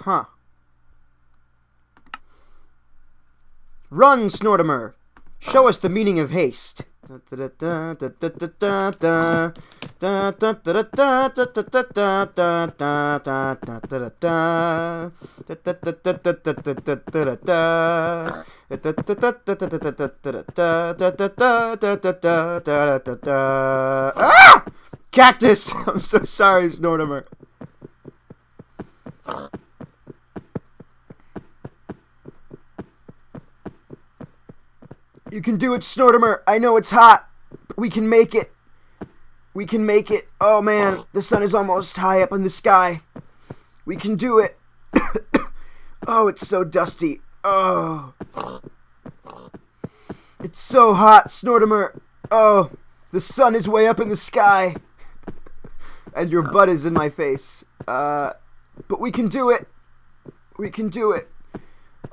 Huh. Run, Snortimer! Show us the meaning of haste. Ah! Cactus! I'm so sorry, Snortimer. You can do it, Snortimer. I know it's hot, but we can make it. We can make it. Oh, man. The sun is almost high up in the sky. We can do it. Oh, it's so dusty. Oh. It's so hot, Snortimer. Oh, the sun is way up in the sky. And your butt is in my face. But we can do it. We can do it.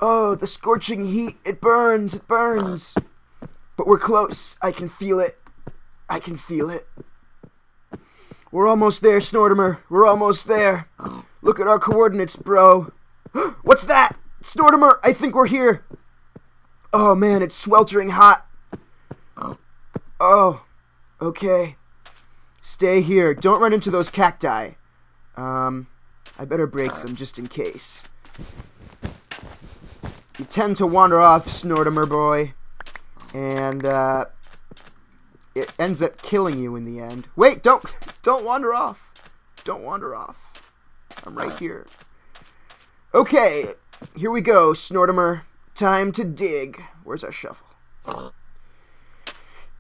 Oh, the scorching heat. It burns. It burns. But we're close. I can feel it. I can feel it. We're almost there, Snortimer. We're almost there. Look at our coordinates, bro. What's that? Snortimer, I think we're here. Oh, man, it's sweltering hot. Oh, okay. Stay here. Don't run into those cacti. I better break them just in case. You tend to wander off, Snortimer boy. And, it ends up killing you in the end. Wait, don't wander off. Don't wander off. I'm right here. Okay, here we go, Snortimer. Time to dig. Where's our shovel?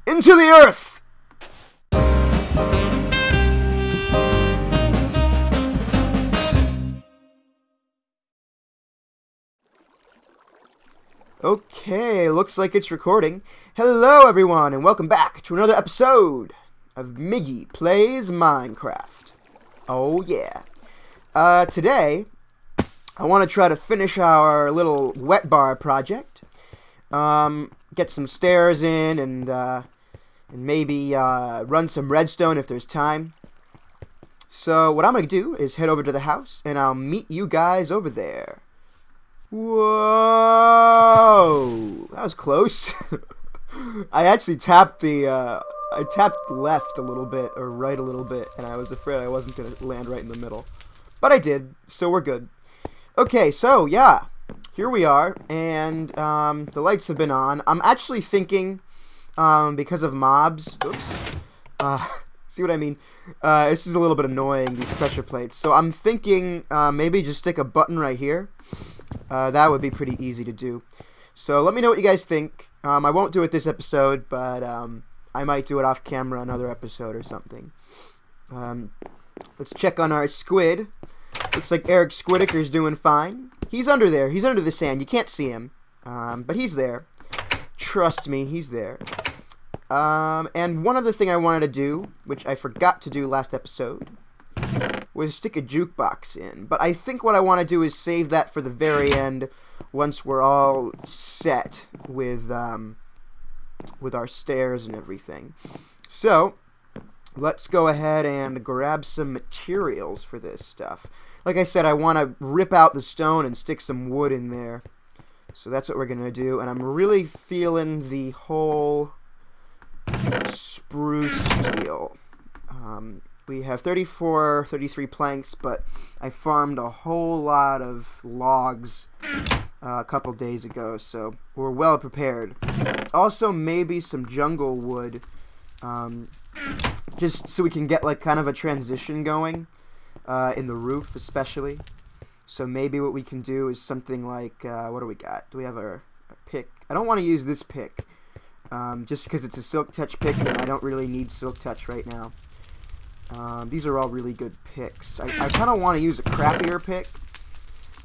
Into the earth! Okay, looks like it's recording. Hello everyone, and welcome back to another episode of Miggy Plays Minecraft. Oh yeah. Today, I want to try to finish our little wet bar project. Get some stairs in, and maybe run some redstone if there's time. So what I'm going to do is head over to the house, and I'll meet you guys over there. Whoa! That was close. I actually tapped I tapped left a little bit, or right a little bit, and I was afraid I wasn't going to land right in the middle. But I did, so we're good. Okay, so, yeah. Here we are, and the lights have been on. I'm actually thinking, because of mobs... Oops. See what I mean? This is a little bit annoying, these pressure plates. So I'm thinking maybe just stick a button right here. That would be pretty easy to do. So let me know what you guys think. I won't do it this episode, but I might do it off camera another episode or something. Let's check on our squid. Looks like Eric Squidiker's doing fine. He's under there. He's under the sand. You can't see him. But he's there. Trust me, he's there. And one other thing I wanted to do, which I forgot to do last episode, was stick a jukebox in. But I think what I want to do is save that for the very end, once we're all set with our stairs and everything. So, let's go ahead and grab some materials for this stuff. Like I said, I want to rip out the stone and stick some wood in there. So that's what we're going to do. And I'm really feeling the whole spruce deal. We have 33 planks, but I farmed a whole lot of logs a couple days ago, so we're well prepared. Also, maybe some jungle wood, just so we can get like kind of a transition going in the roof, especially. So maybe what we can do is something like, what do we got? Do we have a pick? I don't want to use this pick, just because it's a silk touch pick, and I don't really need silk touch right now. These are all really good picks. I kind of want to use a crappier pick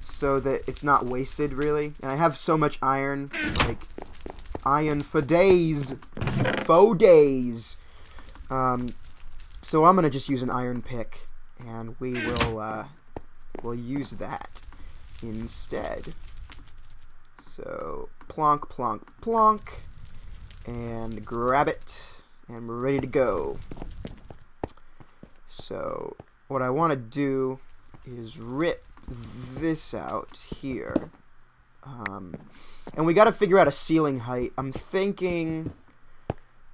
so that it's not wasted, really. And I have so much iron, like iron for days. Faux days. So I'm going to just use an iron pick, and we will we'll use that instead. So plonk, plonk, plonk, and grab it, and we're ready to go. So what I want to do is rip this out here. And we got to figure out a ceiling height. I'm thinking...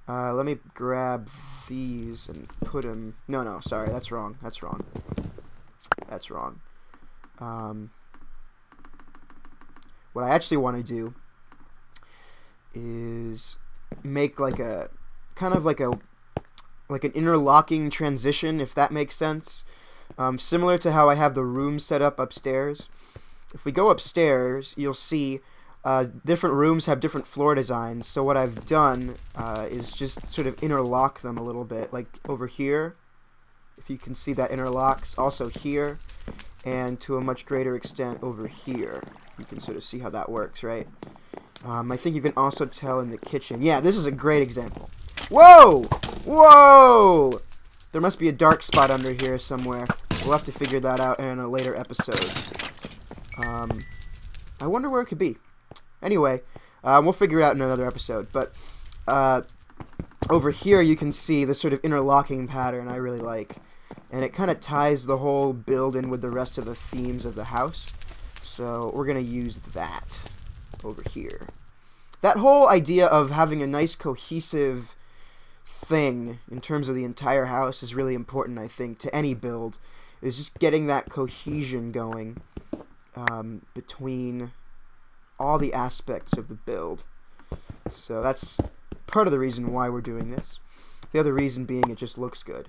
let me grab these and put them... No, sorry, that's wrong. That's wrong. That's wrong. What I actually want to do is make like a... kind of like an interlocking transition, if that makes sense. Similar to how I have the room set up upstairs. If we go upstairs, you'll see different rooms have different floor designs. So what I've done is just sort of interlock them a little bit. Like over here, if you can see that interlocks. Also here, and to a much greater extent over here. You can sort of see how that works, right? I think you can also tell in the kitchen. Yeah, this is a great example. Whoa! Whoa! There must be a dark spot under here somewhere. We'll have to figure that out in a later episode. I wonder where it could be. Anyway, we'll figure it out in another episode. But over here you can see the sort of interlocking pattern I really like. And it kind of ties the whole build in with the rest of the themes of the house. So we're going to use that over here. That whole idea of having a nice cohesive thing in terms of the entire house is really important, I think, to any build. Is just getting that cohesion going between all the aspects of the build. So that's part of the reason why we're doing this. The other reason being it just looks good.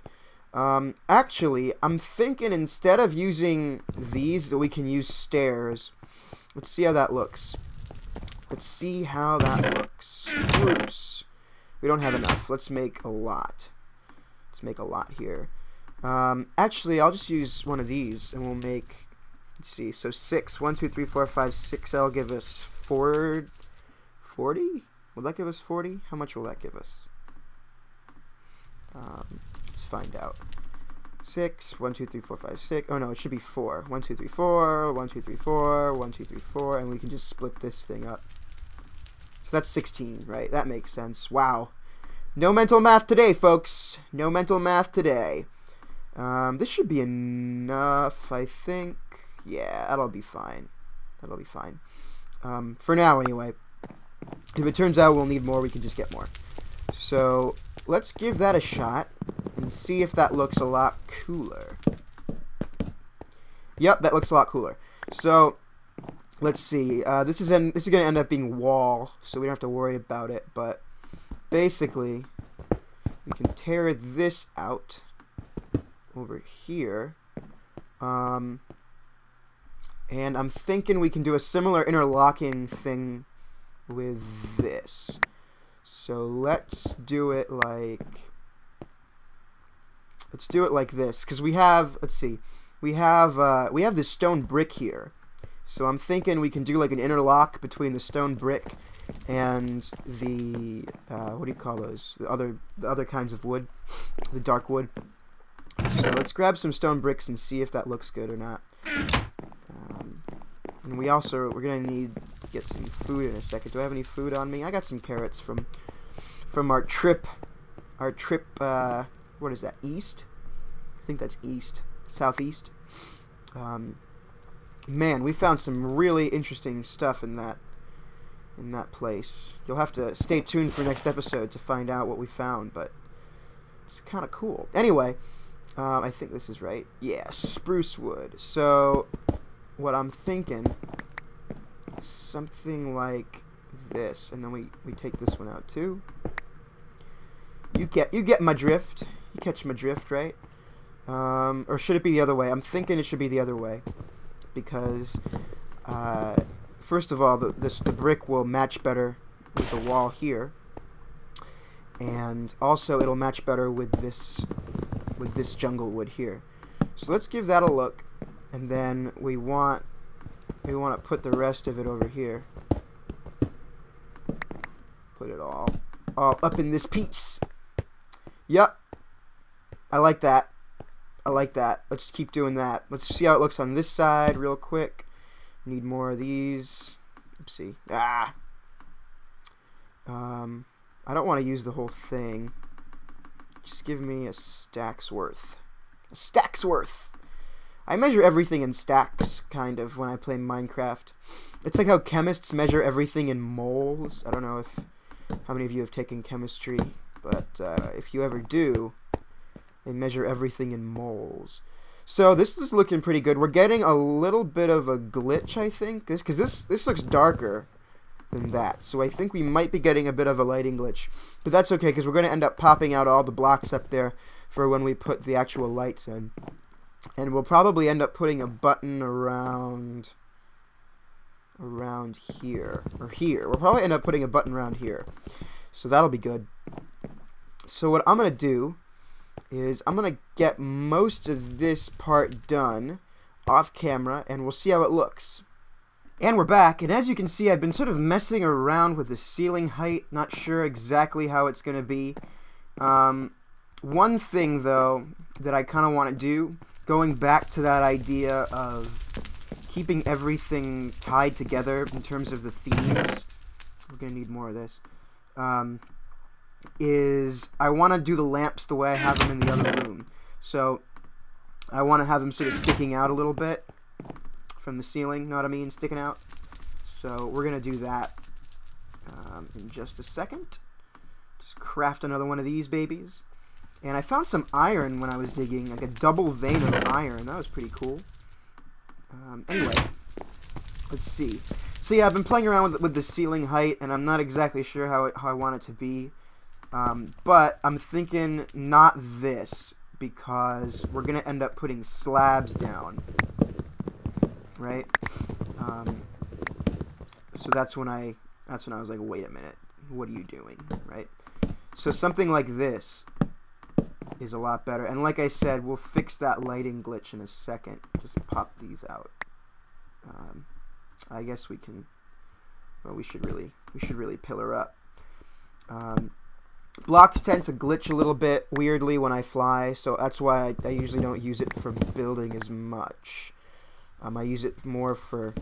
Actually, I'm thinking instead of using these, that we can use stairs. Let's see how that looks. Let's see how that looks. Spruce. We don't have enough. Let's make a lot. Let's make a lot here. Actually, I'll just use one of these, and we'll make... Let's see. So 6. 1, 2, 3, 4, 5, 6. That'll give us 40? Will that give us 40? How much will that give us? Let's find out. 6. 1, 2, 3, 4, 5, 6. Oh no, it should be 4. 1, 2, 3, 4. 1, 2, 3, 4. 1, 2, 3, 4. And we can just split this thing up. So that's 16, right? That makes sense. Wow. No mental math today, folks. No mental math today. This should be enough, I think. Yeah, that'll be fine. That'll be fine. For now, anyway. If it turns out we'll need more, we can just get more. So, let's give that a shot and see if that looks a lot cooler. Yep, that looks a lot cooler. So, let's see. This is going to end up being wall, so we don't have to worry about it. But basically, we can tear this out over here. And I'm thinking we can do a similar interlocking thing with this. So let's do it like this, because we have, let's see, we have this stone brick here. So I'm thinking we can do like an interlock between the stone brick and the what do you call those? The other kinds of wood, the dark wood. So let's grab some stone bricks and see if that looks good or not. And we're gonna need to get some food in a second. Do I have any food on me? I got some carrots from our trip. What is that? East? I think that's east, southeast. Man, we found some really interesting stuff in that place. You'll have to stay tuned for next episode to find out what we found, but it's kind of cool. Anyway, I think this is right. Yeah, spruce wood. So what I'm thinking, something like this, and then we take this one out too. You get my drift. You catch my drift, right? Or should it be the other way? I'm thinking it should be the other way, because first of all, the brick will match better with the wall here, and also it'll match better with this jungle wood here. So let's give that a look, and then we want to put the rest of it over here. Put it all up in this piece. Yep. I like that. I like that. Let's keep doing that. Let's see how it looks on this side real quick. Need more of these. Oopsie. I don't want to use the whole thing. Just give me a stack's worth. A stack's worth. I measure everything in stacks, kind of, when I play Minecraft. It's like how chemists measure everything in moles. I don't know how many of you have taken chemistry, but if you ever do, they measure everything in moles. So this is looking pretty good. We're getting a little bit of a glitch, I think, because this looks darker than that. So I think we might be getting a bit of a lighting glitch, but that's okay because we're going to end up popping out all the blocks up there for when we put the actual lights in. And we'll probably end up putting a button around here, or here. We'll probably end up putting a button around here. So that'll be good. So what I'm going to do is I'm going to get most of this part done off camera, and we'll see how it looks. And we're back, and as you can see, I've been sort of messing around with the ceiling height, not sure exactly how it's going to be. One thing, though, that I kind of want to do, going back to that idea of keeping everything tied together in terms of the themes, we're going to need more of this, is I want to do the lamps the way I have them in the other room. So I want to have them sort of sticking out a little bit from the ceiling, know what I mean? Sticking out. So we're going to do that in just a second. Just craft another one of these babies. And I found some iron when I was digging, like a double vein of iron. That was pretty cool. Anyway, let's see. So yeah, I've been playing around with the ceiling height, and I'm not exactly sure how I want it to be. But I'm thinking not this, because we're going to end up putting slabs down. Right? So that's when I was like, wait a minute, what are you doing? Right? So something like this is a lot better. And like I said, we'll fix that lighting glitch in a second. Just pop these out. I guess we can. Well, we should really pillar up. Blocks tend to glitch a little bit weirdly when I fly, so that's why I usually don't use it for building as much. I use it more for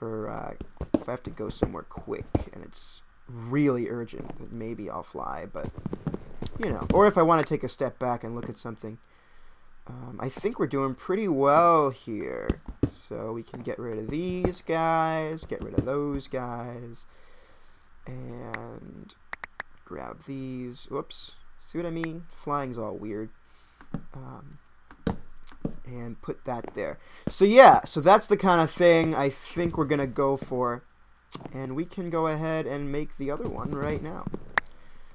if I have to go somewhere quick and it's really urgent, then maybe I'll fly, but you know, or if I want to take a step back and look at something. I think we're doing pretty well here, so we can get rid of these guys, get rid of those guys, and grab these. Whoops, see what I mean? Flying's all weird. And put that there. So yeah, so that's the kind of thing I think we're gonna go for, and we can go ahead and make the other one right now.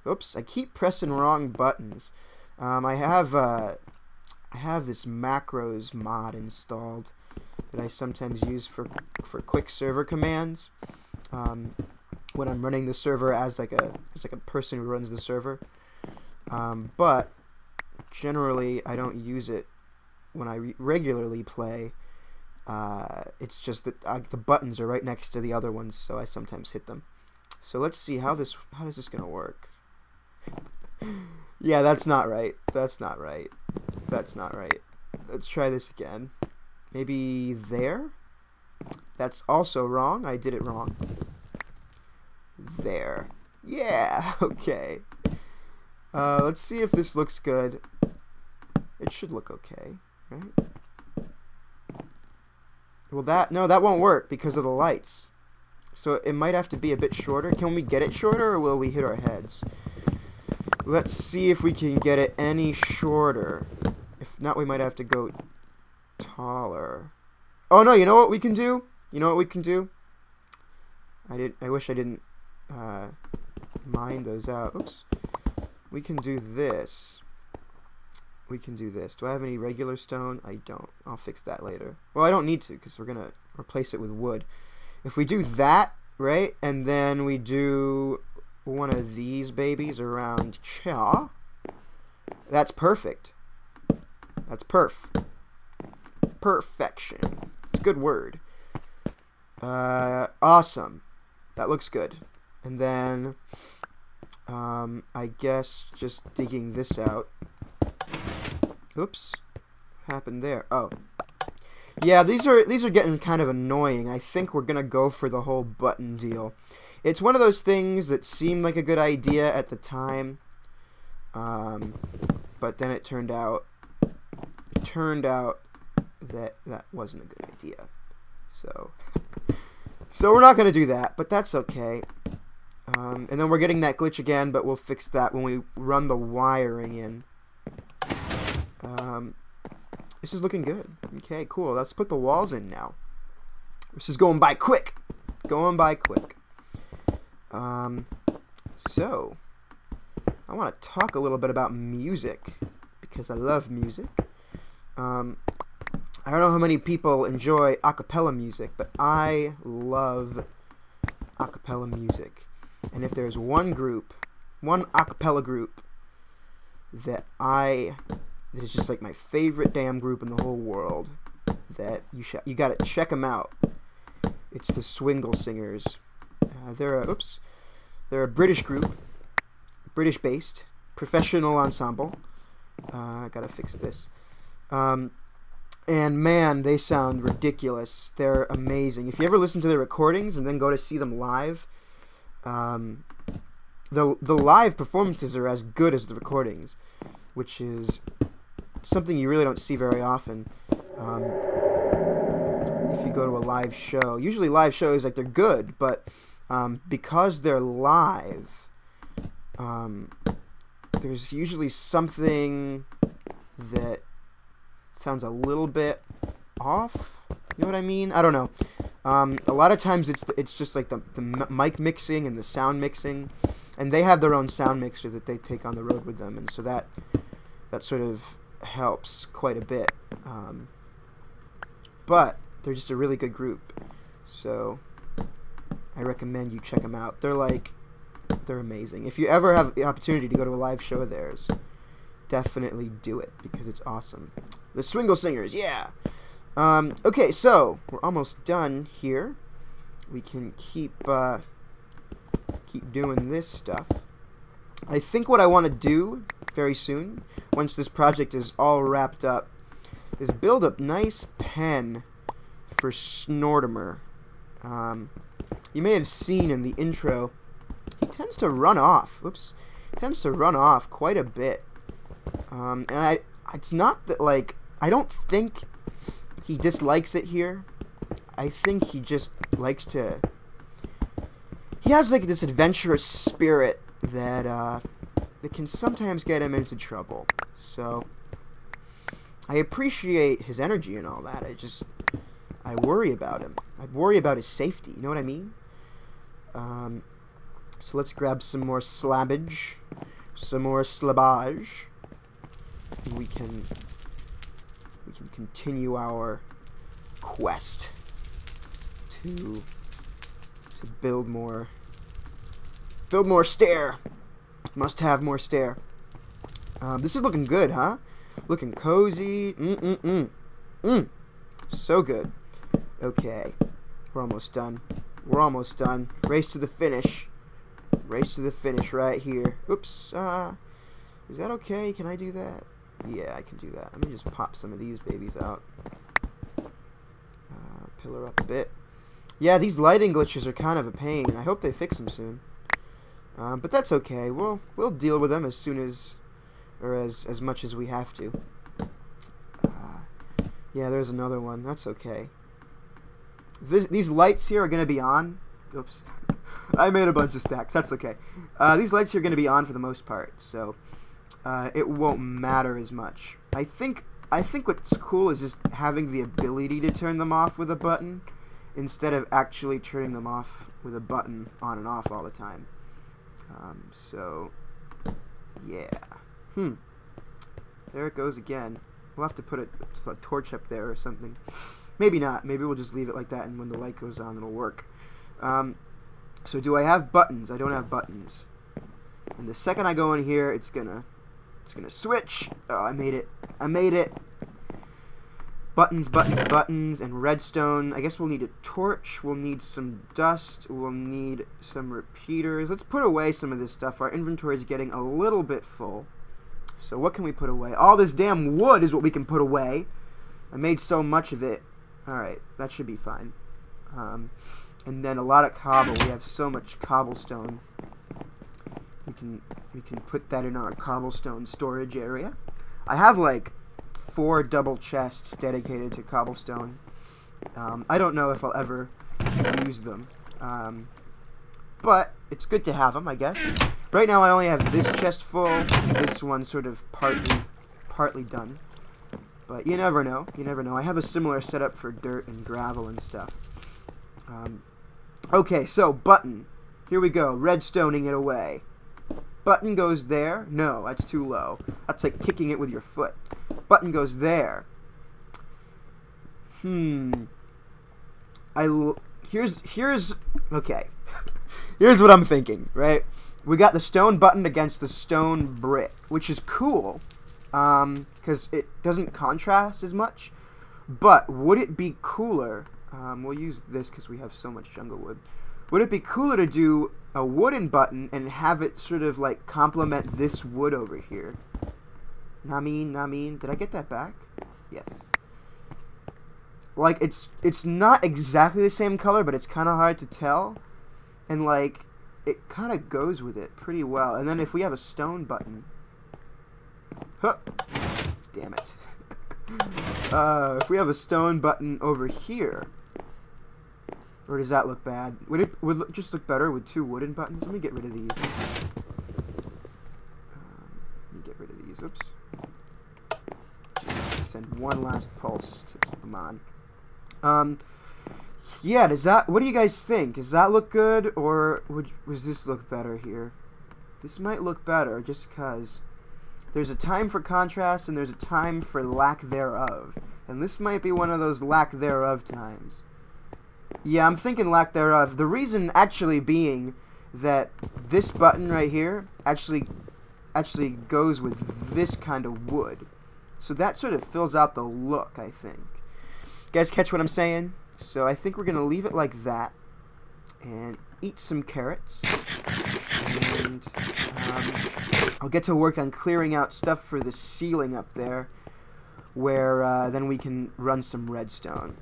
Oops, I keep pressing wrong buttons. I have this macros mod installed that I sometimes use for quick server commands when I'm running the server as like a person who runs the server. But generally I don't use it when I regularly play. It's just that the buttons are right next to the other ones, so I sometimes hit them. So let's see how is this gonna work. Yeah, that's not right. That's not right. That's not right. Let's try this again. Maybe there? That's also wrong. I did it wrong. There. Yeah, okay. Let's see if this looks good. It should look okay, right? Well, that won't work because of the lights. So it might have to be a bit shorter. Can we get it shorter, or will we hit our heads? Let's see if we can get it any shorter. If not, we might have to go taller. Oh no, you know what we can do? You know what we can do? I wish I didn't mine those out. Oops. We can do this. We can do this. Do I have any regular stone? I don't. I'll fix that later. Well, I don't need to because we're gonna replace it with wood. If we do that, right, and then we do one of these babies around here, that's perfect. That's perfection. It's a good word. Awesome. That looks good. And then I guess just digging this out. Oops. What happened there? Oh. Yeah, these are getting kind of annoying. I think we're gonna go for the whole button deal. It's one of those things that seemed like a good idea at the time, but then it turned out that wasn't a good idea. So we're not going to do that, but that's okay. And then we're getting that glitch again, but we'll fix that when we run the wiring in. This is looking good. Okay, cool. Let's put the walls in now. This is going by quick. Going by quick. So, I want to talk a little bit about music, because I love music. I don't know how many people enjoy a cappella music, but I love a cappella music. And if there's one group, one a cappella group that is just like my favorite damn group in the whole world, that you gotta check them out. It's the Swingle Singers. They're a British group, British-based, professional ensemble. I gotta fix this. And man, they sound ridiculous. They're amazing. If you ever listen to their recordings and then go to see them live, the live performances are as good as the recordings, which is something you really don't see very often. If you go to a live show, usually live shows, like, they're good, but because they're live, there's usually something that sounds a little bit off. You know what I mean? I don't know. A lot of times it's just like the mic mixing and the sound mixing, and they have their own sound mixer that they take on the road with them, and so that sort of helps quite a bit. But they're just a really good group, so I recommend you check them out. They're amazing. If you ever have the opportunity to go to a live show of theirs, definitely do it, because it's awesome. The Swingle Singers, yeah. Okay, so we're almost done here. We can keep doing this stuff. I think what I want to do very soon, once this project is all wrapped up, is build a nice pen for Snortimer. You may have seen in the intro, he tends to run off. Oops. Tends to run off quite a bit. And it's not that, like, I don't think he dislikes it here. I think he just likes to... He has, like, this adventurous spirit that can sometimes get him into trouble. So, I appreciate his energy and all that. I worry about him. I worry about his safety. You know what I mean? So let's grab some more slabbage. Some more slabbage. We can continue our quest to build more stair. Must have more stair. This is looking good, huh? Looking cozy. So good. Okay, we're almost done. We're almost done. Race to the finish. Race to the finish right here. Oops. Is that okay? Can I do that? Yeah, I can do that. Let me just pop some of these babies out. Pillar up a bit. Yeah, these lighting glitches are kind of a pain. I hope they fix them soon. But that's okay. We'll deal with them as soon as, or as much as we have to. Yeah, there's another one. That's okay. These lights here are going to be on. Oops. I made a bunch of stacks. That's okay. These lights here are going to be on for the most part, so it won't matter as much. I think what's cool is just having the ability to turn them off with a button instead of actually turning them off with a button on and off all the time. So, yeah. There it goes again. We'll have to put a torch up there or something. Maybe not. Maybe we'll just leave it like that, and when the light goes on, it'll work. So do I have buttons? I don't have buttons. And the second I go in here, it's gonna switch. Oh, I made it. I made it. Buttons, buttons, buttons, and redstone. I guess we'll need a torch. We'll need some dust. We'll need some repeaters. Let's put away some of this stuff. Our inventory is getting a little bit full. So what can we put away? All this damn wood is what we can put away. I made so much of it. Alright, that should be fine. And then a lot of cobble. We have so much cobblestone. We can put that in our cobblestone storage area. I have like 4 double chests dedicated to cobblestone. I don't know if I'll ever use them. But it's good to have them, I guess. Right now I only have this chest full, this one sort of partly done. But you never know. You never know. I have a similar setup for dirt and gravel and stuff. Okay, so button. Here we go. Redstoning it away. Button goes there. No, that's too low. That's like kicking it with your foot. Button goes there. Here's okay. Here's what I'm thinking, right? We got the stone button against the stone brick, which is cool, because it doesn't contrast as much. But would it be cooler? We'll use this because we have so much jungle wood. Would it be cooler to do a wooden button and have it sort of like complement this wood over here? Did I get that back? Yes. Like, it's not exactly the same color, but it's kind of hard to tell. And, like, it kind of goes with it pretty well. And then if we have a stone button... Huh! Damn it. If we have a stone button over here... Or does that look bad? Would it just look better with 2 wooden buttons? Let me get rid of these. Oops. Just send one last pulse to keep them on. Yeah, what do you guys think? Does that look good, or does this look better here? This might look better, just because there's a time for contrast and there's a time for lack thereof. And this might be one of those lack thereof times. Yeah, I'm thinking lack thereof. The reason actually being that this button right here actually goes with this kind of wood. So that sort of fills out the look, I think. You guys catch what I'm saying? So I think we're going to leave it like that. And eat some carrots. And I'll get to work on clearing out stuff for the ceiling up there. Where then we can run some redstone.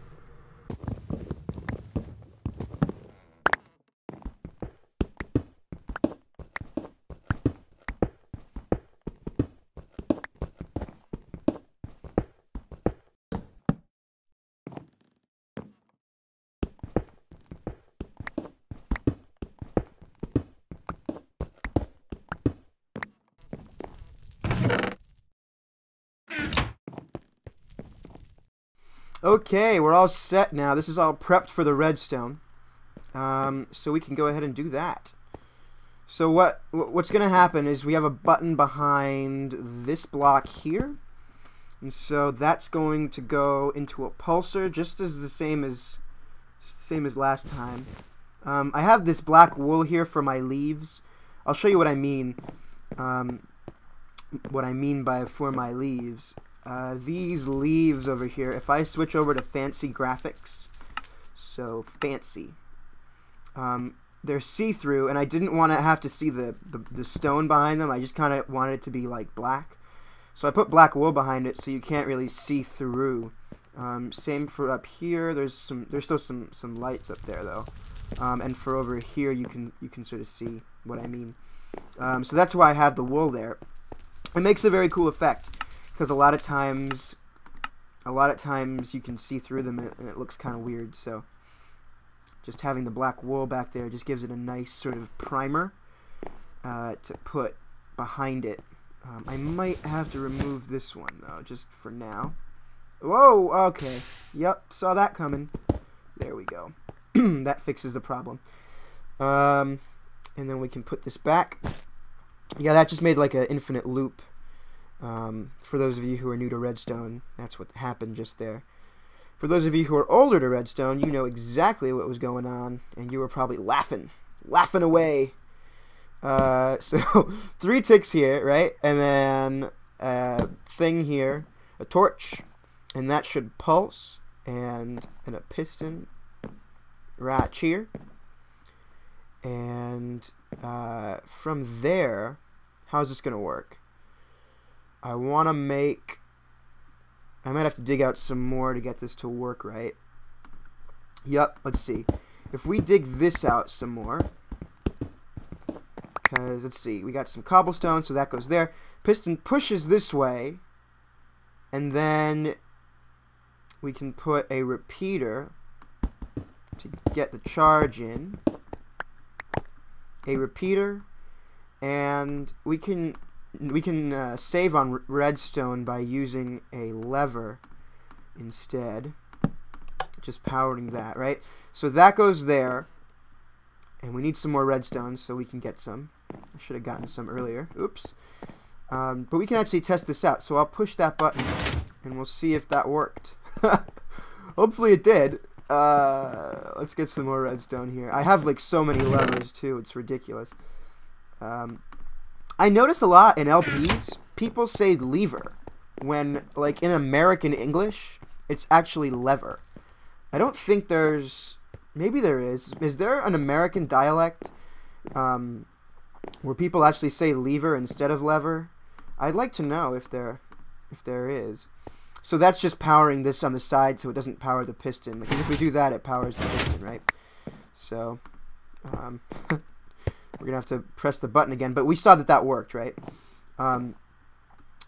Okay, we're all set now. This is all prepped for the redstone. So we can go ahead and do that. So what's going to happen is we have a button behind this block here. And so that's going to go into a pulsar, just as the same as last time. I have this black wool here for my leaves. I'll show you what I mean. What I mean by for my leaves. These leaves over here, if I switch over to fancy graphics, so fancy, they're see-through, and I didn't want to have to see the stone behind them. I just kind of wanted it to be like black, so I put black wool behind it so you can't really see through. Same for up here. There's still some lights up there though, and for over here you can sort of see what I mean. So that's why I have the wool there. It makes a very cool effect. Because a lot of times you can see through them and it looks kind of weird. So just having the black wool back there just gives it a nice sort of primer to put behind it. I might have to remove this one though, just for now. Whoa, okay. Yep, saw that coming. There we go. That fixes the problem. And then we can put this back. Yeah, that just made like an infinite loop. For those of you who are new to Redstone, that's what happened just there. For those of you who are older to Redstone, you know exactly what was going on, and you were probably laughing away. So 3 ticks here, right? And then a thing here, a torch, and that should pulse, and a piston right here. And from there, how's this gonna work? I want to make... I might have to dig out some more to get this to work right. Yep, let's see. If we dig this out some more... Because, let's see, we got some cobblestone, so that goes there. Piston pushes this way. And then we can put a repeater to get the charge in. A repeater, and we can save on redstone by using a lever instead. Just powering that, right? So that goes there, and we need some more redstone so we can get some. I should have gotten some earlier. Oops. But we can actually test this out. So I'll push that button, and we'll see if that worked. Hopefully it did. Let's get some more redstone here. I have like so many levers too, it's ridiculous. I notice a lot in LPs, people say lever, when like in American English, it's actually lever. I don't think there's, maybe there is. Is there an American dialect where people actually say lever instead of lever? I'd like to know if there is. So that's just powering this on the side so it doesn't power the piston. Because if we do that, it powers the piston, right? So, we're going to have to press the button again. But we saw that that worked, right?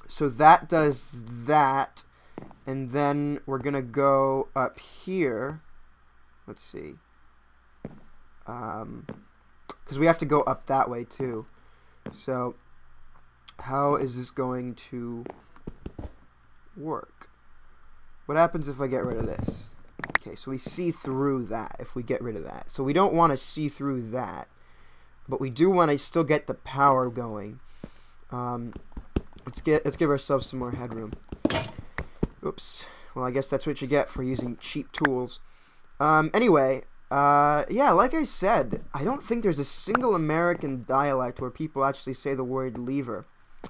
So that does that. And then we're going to go up here. Let's see. Because we have to go up that way, too. So, how is this going to work? What happens if I get rid of this? Okay, so we see through that if we get rid of that. So we don't want to see through that, but we do want to still get the power going. Let's give ourselves some more headroom. Oops. Well, I guess that's what you get for using cheap tools. Anyway, yeah, like I said, I don't think there's a single American dialect where people actually say the word lever.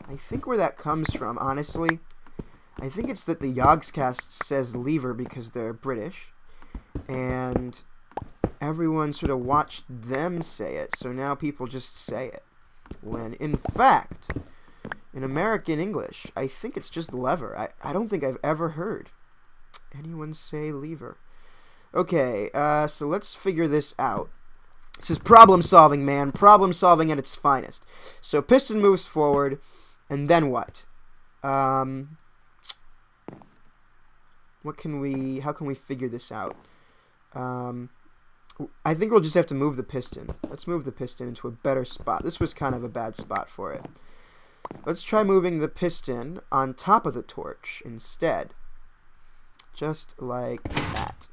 I think where that comes from, honestly, I think it's that the Yogscast says lever because they're British, and everyone sort of watched them say it, so now people just say it. When, in fact, in American English, I think it's just lever. I don't think I've ever heard anyone say lever. Okay, so let's figure this out. This is problem solving, man. Problem solving at its finest. So piston moves forward, and then what? How can we figure this out? I think we'll just have to move the piston. Let's move the piston into a better spot. This was kind of a bad spot for it. Let's try moving the piston on top of the torch instead. Just like that.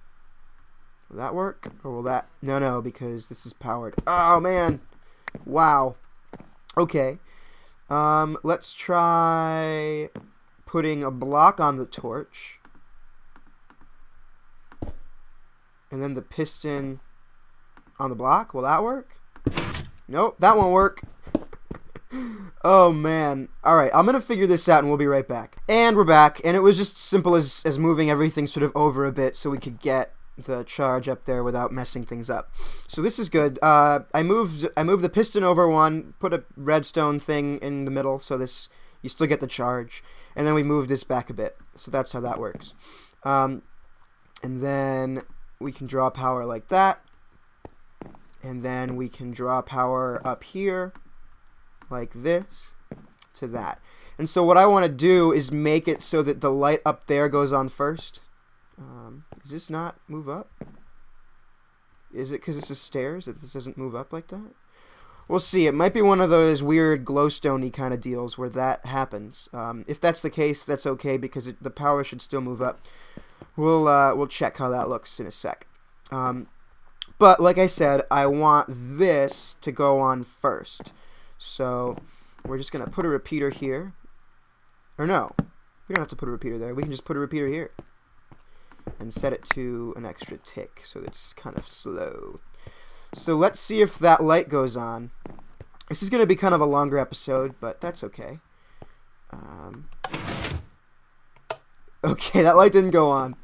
Will that work? Or will that... No, because this is powered. Oh, man! Wow. Okay. Let's try putting a block on the torch. And then the piston on the block. Will that work? Nope, that won't work. Oh, man. Alright, I'm going to figure this out and we'll be right back. And we're back. And it was just simple as moving everything sort of over a bit so we could get the charge up there without messing things up. So this is good. I moved the piston over one, put a redstone thing in the middle so this you still get the charge. And then we moved this back a bit. So that's how that works. And then we can draw power like that, and then we can draw power up here like this to that. And so what I want to do is make it so that the light up there goes on first. Does this not move up? Is it because this is stairs that this doesn't move up like that? We'll see. It might be one of those weird glowstone-y kind of deals where that happens. If that's the case, that's okay because the power should still move up. We'll check how that looks in a sec. But like I said, I want this to go on first. So we're just going to put a repeater here. Or no, we don't have to put a repeater there. We can just put a repeater here. And set it to an extra tick so it's kind of slow. So let's see if that light goes on. This is going to be kind of a longer episode, but that's okay. Okay, that light didn't go on.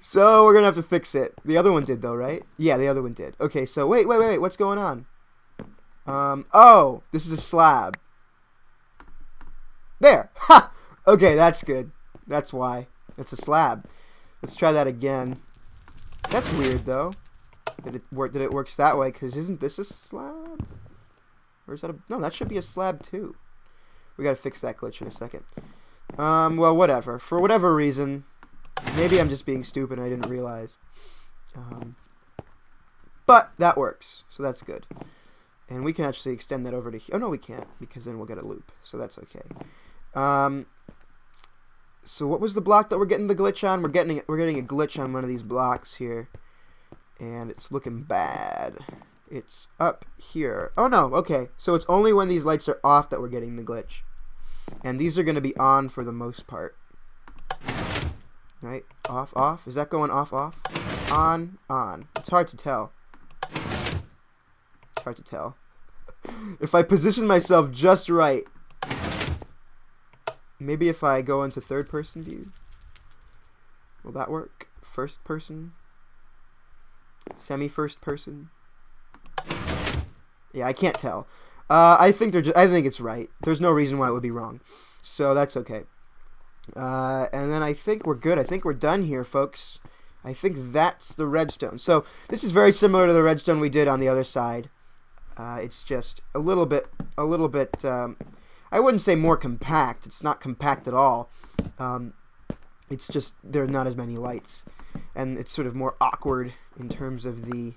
So we're going to have to fix it. The other one did though, right? Yeah, the other one did. Okay, so wait. What's going on? Oh, this is a slab. There. Ha! Okay, that's good. That's why. It's a slab. Let's try that again. That's weird though. That it works that way, because isn't this a slab? Or is that a... No, that should be a slab too. We gotta fix that glitch in a second. Well, whatever. For whatever reason, maybe I'm just being stupid and I didn't realize. But that works, so that's good. And we can actually extend that over to here. Oh, no, we can't, because then we'll get a loop, so that's okay. So what was the block that we're getting the glitch on? We're getting a glitch on one of these blocks here, and it's looking bad. It's up here. Oh, no, okay. So it's only when these lights are off that we're getting the glitch. And these are going to be on for the most part. Right? Off, off. Is that going off, off? On, on. It's hard to tell. It's hard to tell. If I position myself just right, maybe if I go into third person view, will that work? First person? Semi-first person? Yeah, I can't tell. I think it's right. There's no reason why it would be wrong. So that's okay. And then I think we're good. I think we're done here, folks. I think that's the redstone. So this is very similar to the redstone we did on the other side. It's just a little bit, I wouldn't say more compact. It's not compact at all. It's just there are not as many lights. And it's sort of more awkward in terms of the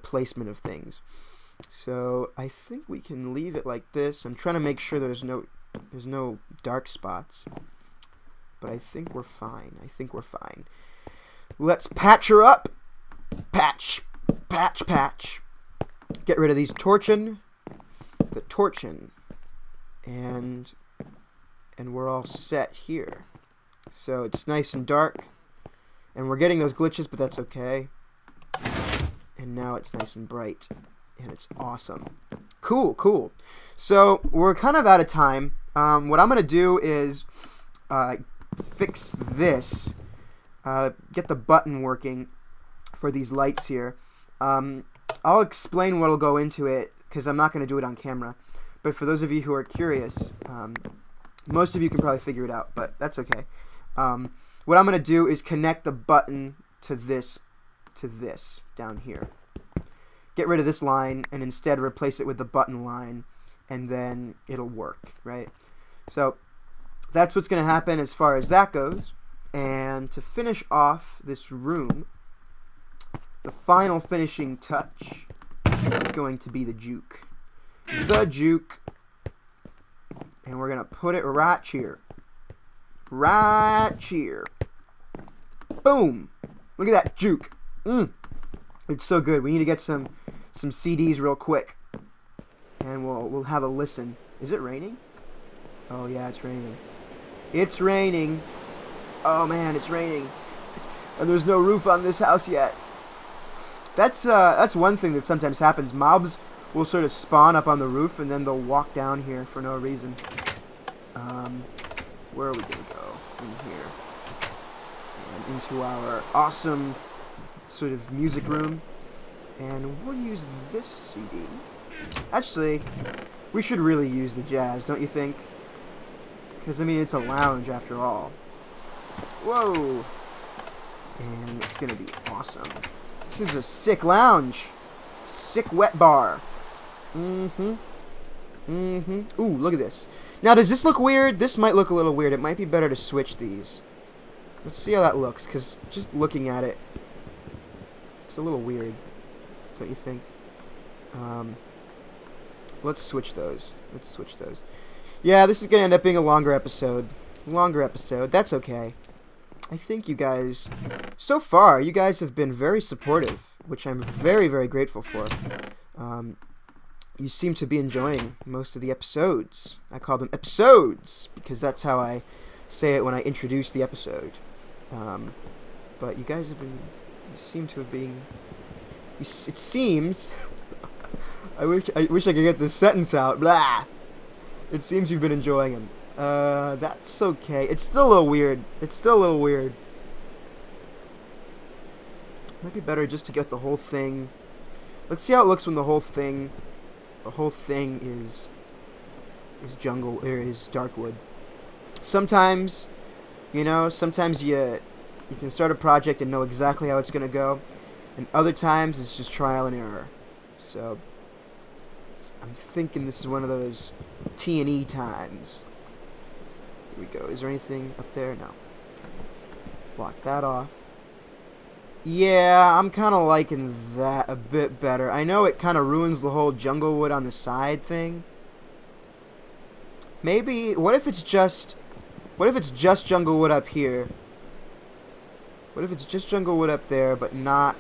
placement of things. So I think we can leave it like this. I'm trying to make sure there's no dark spots. But I think we're fine. I think we're fine. Let's patch her up. Patch. Patch, patch. Get rid of these torching. The torching. And we're all set here. So it's nice and dark. And we're getting those glitches, but that's okay. And now it's nice and bright. And it's awesome. Cool, cool. So we're kind of out of time. What I'm going to do is fix this. Get the button working for these lights here. I'll explain what'll go into it, because I'm not going to do it on camera. But for those of you who are curious, most of you can probably figure it out, but that's okay. What I'm going to do is connect the button to this down here. Get rid of this line and instead replace it with the button line, and then it'll work, right? So that's what's going to happen as far as that goes. And to finish off this room, the final finishing touch is going to be the juke. The juke. And we're going to put it right here. Right here. Boom. Look at that juke. It's so good. We need to get some CDs real quick. And we'll have a listen. Is it raining? Oh yeah, it's raining. It's raining. Oh man, it's raining. And there's no roof on this house yet. That's one thing that sometimes happens. Mobs will sort of spawn up on the roof and then they'll walk down here for no reason. Where are we gonna go? In here. And into our awesome sort of music room. And we'll use this CD. Actually, we should really use the jazz, don't you think? Because, I mean, it's a lounge after all. Whoa! And it's gonna be awesome. This is a sick lounge. Sick wet bar. Ooh, look at this. Now, does this look weird? This might look a little weird. It might be better to switch these. Let's see how that looks, because just looking at it, it's a little weird. Don't you think? Let's switch those. Let's switch those. Yeah, this is going to end up being a longer episode. Longer episode. That's okay. I think you guys, so far, you guys have been very supportive, which I'm very, very grateful for. You seem to be enjoying most of the episodes. I call them episodes, because that's how I say it when I introduce the episode. But you guys have been, you seem to have been, it seems, I wish I could get this sentence out, blah! It seems you've been enjoying them. That's okay. It's still a little weird. It's still a little weird. Might be better just to get the whole thing. Let's see how it looks when the whole thing is jungle, or is dark wood. Sometimes, you know, sometimes you can start a project and know exactly how it's gonna go, and other times it's just trial and error. So I'm thinking this is one of those T&E times. Here we go. Is there anything up there? No. Okay. Block that off. Yeah, I'm kind of liking that a bit better. I know it kind of ruins the whole jungle wood on the side thing. Maybe, what if it's just jungle wood up here? What if it's just jungle wood up there, but not,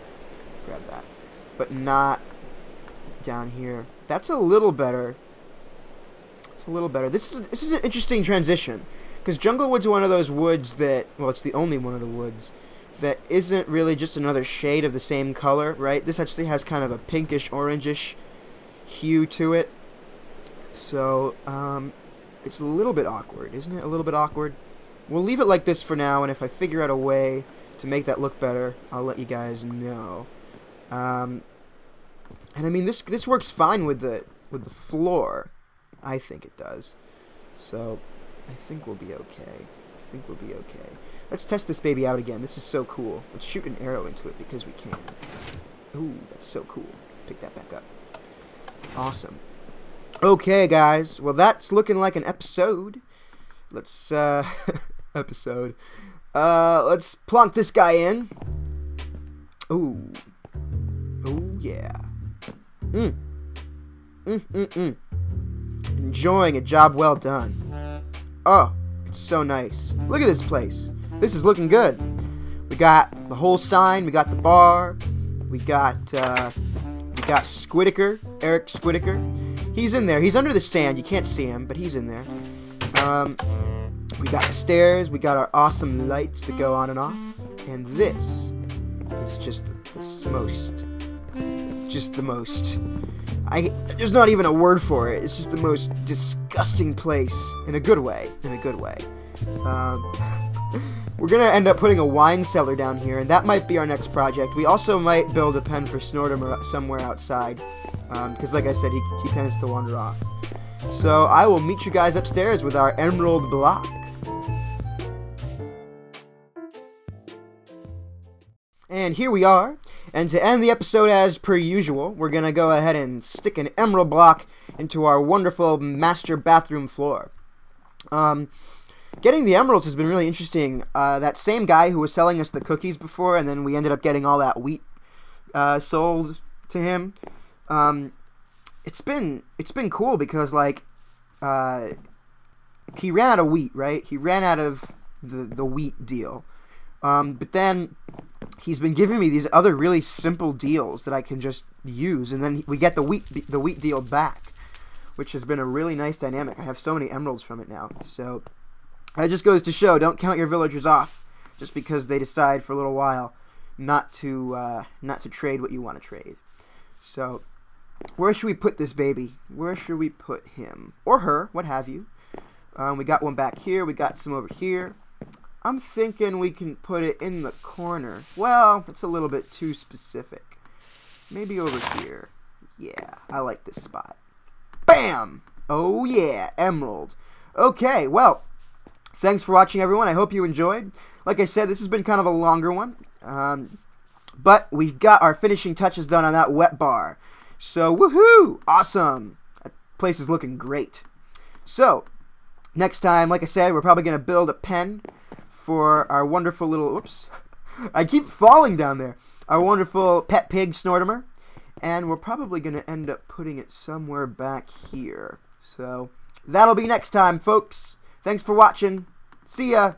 grab that, but not down here? That's a little better. It's a little better. This is an interesting transition, because jungle wood's one of those woods that, well, it's the only one of the woods that isn't really just another shade of the same color, right? This actually has kind of a pinkish, orangish hue to it. So, it's a little bit awkward, isn't it? A little bit awkward. We'll leave it like this for now, and if I figure out a way to make that look better, I'll let you guys know. And I mean, this works fine with the floor. I think it does. So, I think we'll be okay. I think we'll be okay. Let's test this baby out again. This is so cool. Let's shoot an arrow into it because we can. Ooh, that's so cool. Pick that back up. Awesome. Okay, guys. Well, that's looking like an episode. Let's, episode. Let's plonk this guy in. Ooh. Ooh, yeah. Enjoying a job well done. Oh, it's so nice. Look at this place. This is looking good. We got the whole sign. We got the bar. We got Squiddicker, Eric Squiddicker. He's in there. He's under the sand. You can't see him, but he's in there. We got the stairs. We got our awesome lights that go on and off. And this is just the most. Just the most. There's not even a word for it. It's just the most disgusting place in a good way. In a good way. We're gonna end up putting a wine cellar down here, and that might be our next project. We also might build a pen for Snortimer somewhere outside, because like I said, he tends to wander off. So I will meet you guys upstairs with our emerald block. And here we are. And to end the episode as per usual, we're going to go ahead and stick an emerald block into our wonderful master bathroom floor. Getting the emeralds has been really interesting. That same guy who was selling us the cookies before, and then we ended up getting all that wheat sold to him. It's been cool because, like, he ran out of wheat, right? He ran out of the wheat deal. But then he's been giving me these other really simple deals that I can just use, and then we get the wheat deal back, which has been a really nice dynamic. I have so many emeralds from it now. So that just goes to show, don't count your villagers off just because they decide for a little while not to trade what you want to trade. So where should we put this baby? Where should we put him or her? What have you? We got one back here. We got some over here. I'm thinking we can put it in the corner. Well, it's a little bit too specific. Maybe over here. Yeah, I like this spot. Bam! Oh yeah, emerald. Okay, well, thanks for watching, everyone. I hope you enjoyed. Like I said, this has been kind of a longer one. But we've got our finishing touches done on that wet bar. So, woohoo! Awesome! That place is looking great. So, next time, like I said, we're probably going to build a pen for our wonderful little, whoops, I keep falling down there, our wonderful pet pig Snortimer, and we're probably going to end up putting it somewhere back here. So, that'll be next time, folks. Thanks for watching. See ya!